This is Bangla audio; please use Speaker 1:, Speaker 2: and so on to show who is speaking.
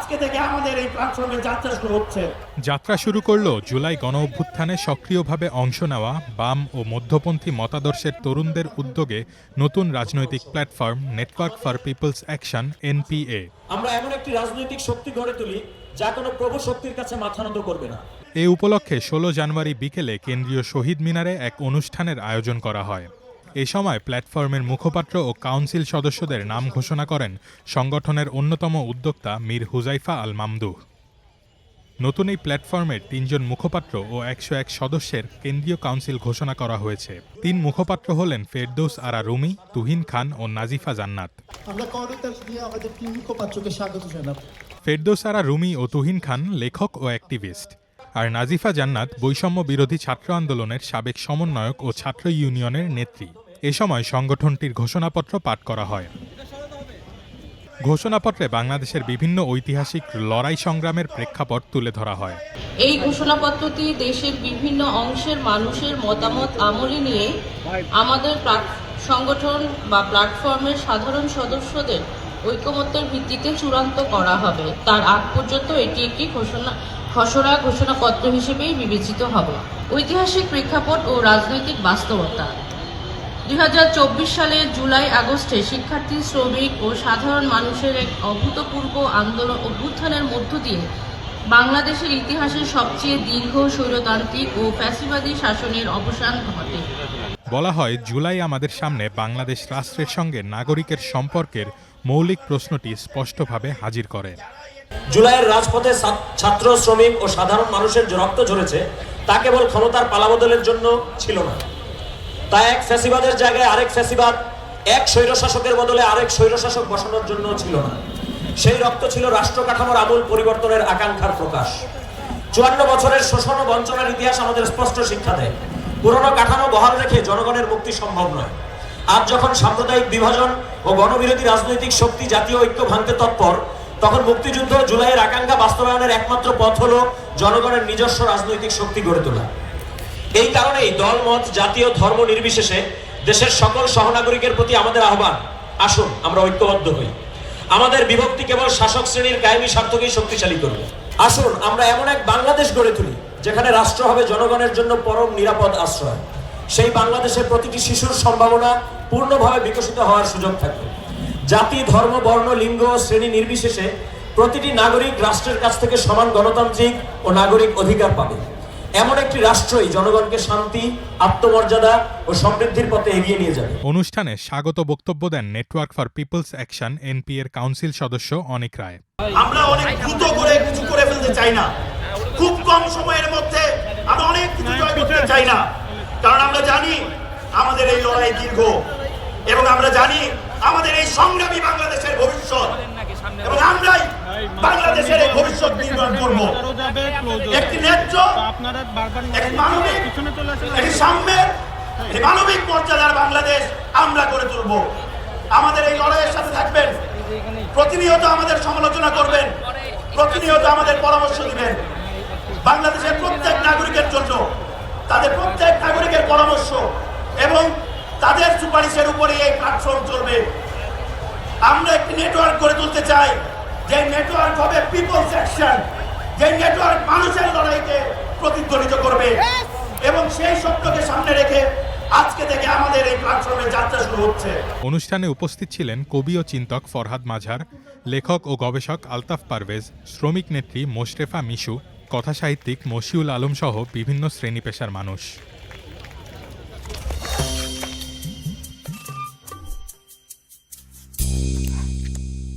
Speaker 1: আজকে থেকে আমাদের এই প্ল্যাটফর্মে যাত্রা শুরু হচ্ছে।
Speaker 2: যাত্রা শুরু করল জুলাই গণঅভ্যুত্থানে সক্রিয়ভাবে অংশ নেওয়া বাম ও মধ্যপন্থী মতাদর্শের তরুণদের উদ্যোগে নতুন রাজনৈতিক platform network for people's action NPA.
Speaker 1: আমরা এমন একটি রাজনৈতিক শক্তি গড়ে তুলি যা কোনো প্রভু শক্তির কাছে মাথা নত করবে না।
Speaker 2: এ উপলক্ষে ১৬ জানুয়ারি বিকেলে কেন্দ্রীয় শহীদ মিনারে এক অনুষ্ঠানের আয়োজন করা হয়। এ সময় প্ল্যাটফর্মের মুখপাত্র ও কাউন্সিল সদস্যদের নাম ঘোষণা করেন সংগঠনের অন্যতম উদ্যোক্তা মীর হুজাইফা আল মামদুহ। নতুন এই প্ল্যাটফর্মের ৩ জন মুখপাত্র ও ১০১ সদস্যের কেন্দ্রীয় কাউন্সিল ঘোষণা করা হয়েছে। ৩ মুখপাত্র হলেন ফেরদৌস আরা রুমি, তুহিন খান ও নাজিফা জান্নাত।
Speaker 3: আমরা করতাল দিয়ে আমাদের ৩ মুখপাত্রকে স্বাগত জানাব।
Speaker 2: ফেরদৌস আরা রুমি ও তুহিন খান লেখক ও অ্যাক্টিভিস্ট, আর নাজিফা জান্নাত বৈষম্য বিরোধী ছাত্র আন্দোলনের সাবেক সমন্বয়ক ও ছাত্র ইউনিয়নের নেত্রী। এ সময় সংগঠনটির ঘোষণাপত্র পাঠ করা হয়। ঘোষণাপত্রে বাংলাদেশের বিভিন্ন ঐতিহাসিক লড়াই সংগ্রামের প্রেক্ষাপট তুলে ধরা হয়।
Speaker 4: এই ঘোষণাপত্রটি দেশের বিভিন্ন অংশের মানুষের মতামত আমলে নিয়ে আমাদের সংগঠন বা প্ল্যাটফর্মের সাধারণ সদস্যদের ঐকমত্যের ভিত্তিতে চূড়ান্ত করা হবে। তার আগ পর্যন্ত এটি একটি খসড়া ঘোষণাপত্র হিসেবেই বিবেচিত হবে। ঐতিহাসিক প্রেক্ষাপট ও রাজনৈতিক বাস্তবতা। ২০২৪ সালের জুলাই আগস্টে শিক্ষার্থী, শ্রমিক ও সাধারণ মানুষের এক অভূতপূর্ব অভ্যুত্থানের মধ্য দিয়ে বাংলাদেশের ইতিহাসের সবচেয়ে দীর্ঘ স্বৈরতান্ত্রিক ও ফ্যাসিবাদী শাসনের অবসান ঘটে।
Speaker 2: বলা হয়, জুলাই আমাদের সামনে বাংলাদেশ রাষ্ট্রের সঙ্গে নাগরিকের সম্পর্কের মৌলিক প্রশ্নটি স্পষ্টভাবে হাজির করে।
Speaker 1: জুলাইয়ের রাজপথে ছাত্র, শ্রমিক ও সাধারণ মানুষের যে রক্ত ঝরেছে তা কেবল ক্ষমতার পালাবদলের জন্য ছিল না। তা এক ফ্যাসিবাদের জায়গায় আরেক ফ্যাসিবাদ, এক স্বৈরশাসকের বদলে আরেক স্বৈরশাসক বসানোর জন্য ছিল না। সেই রক্ত ছিল রাষ্ট্র কাঠামোর আমূল পরিবর্তনের আকাঙ্ক্ষার প্রকাশ। ৫৪ বছরের শোষণ ও বঞ্চনার ইতিহাস আমাদের স্পষ্ট শিক্ষা দেয়, পুরনো কাঠামো বহাল রেখে জনগণের মুক্তি সম্ভব নয়। আজ যখন সাম্প্রদায়িক বিভাজন ও গণবিরোধী রাজনৈতিক শক্তি জাতীয় ঐক্য ভাঙতে তৎপর, তখন মুক্তিযুদ্ধ জুলাইয়ের আকাঙ্ক্ষা বাস্তবায়নের একমাত্র পথ হলো জনগণের নিজস্ব রাজনৈতিক শক্তি গড়ে তোলা। এই কারণেই দল, মত, জাতীয় ধর্ম নির্বিশেষে দেশের সকল সহনাগরিকের প্রতি আমাদের আহ্বান, আসুন আমরা ঐক্যবদ্ধ হই। আমাদের বিভক্তি কেবল শাসক শ্রেণীর কায়েমি স্বার্থকেই শক্তিশালী করবে। আসুন আমরা এমন এক বাংলাদেশ গড়ে তুলি যেখানে রাষ্ট্র হবে জনগণের জন্য পরম নিরাপদ আশ্রয়। সেই বাংলাদেশের প্রতিটি শিশুর সম্ভাবনা পূর্ণভাবে বিকশিত হওয়ার সুযোগ থাকবে। জাতি, ধর্ম, বর্ণ, লিঙ্গ, শ্রেণী নির্বিশেষে প্রতিটি নাগরিক রাষ্ট্রের কাছ থেকে সমান গণতান্ত্রিক ও নাগরিক অধিকার পাবে। এমন একটি রাষ্ট্রই জনগণকে শান্তি, আত্মমর্যাদা ও সমৃদ্ধির পথে এগিয়ে নিয়ে যাবে।
Speaker 2: অনুষ্ঠানে স্বাগত বক্তব্য দেন network for people's action NP এর কাউন্সিল সদস্য অনিক রায়।
Speaker 5: আমরা অনেক দ্রুত করে কিছু করে ফেলতে চাই না, খুব কম সময়ের মধ্যে আমরা অনেক কিছু জয় করতে চাই না, কারণ আমরা জানি আমাদের এই লড়াই দীর্ঘ এবং আমরা জানি আমাদের এই সংগ্রামী বাংলাদেশের ভবিষ্যৎ, এবং আমরাই বাংলাদেশের এই ভবিষ্যৎ নির্মাণ করব। একটি ন্যায্য, একটি মানবিক, একটি সাম্যের, একটি মানবিক মর্যাদার বাংলাদেশ আমরা করে তুলব। আমাদের এই লড়াইয়ের সাথে থাকবেন, প্রতিনিয়ত আমাদের সমালোচনা করবেন, প্রতিনিয়ত আমাদের পরামর্শ দিবেন। বাংলাদেশের প্রত্যেক নাগরিকের জন্য তাদের প্রত্যেক নাগরিকের পরামর্শ এবং তাদের সুপারিশের উপরে এই প্ল্যাটফর্ম চলবে। আমরা একটি নেটওয়ার্ক গড়ে তুলতে চাই, যে নেটওয়ার্ক হবে পিপলস অ্যাকশন, যে নেটওয়ার্ক মানুষের লড়াইকে প্রতিধ্বনিত করবে। এবং সেই সত্যকে সামনে রেখে আজকে থেকে আমাদের এই প্ল্যাটফর্মে যাত্রা শুরু হচ্ছে।
Speaker 2: অনুষ্ঠানে উপস্থিত ছিলেন কবি ও চিন্তক ফরহাদ মাঝার, লেখক ও গবেষক আলতাফ পারভেজ, শ্রমিক নেত্রী মোশরেফা মিশু, কথাসাহিত্যিক মশিউল আলম সহ বিভিন্ন শ্রেণী পেশার মানুষ।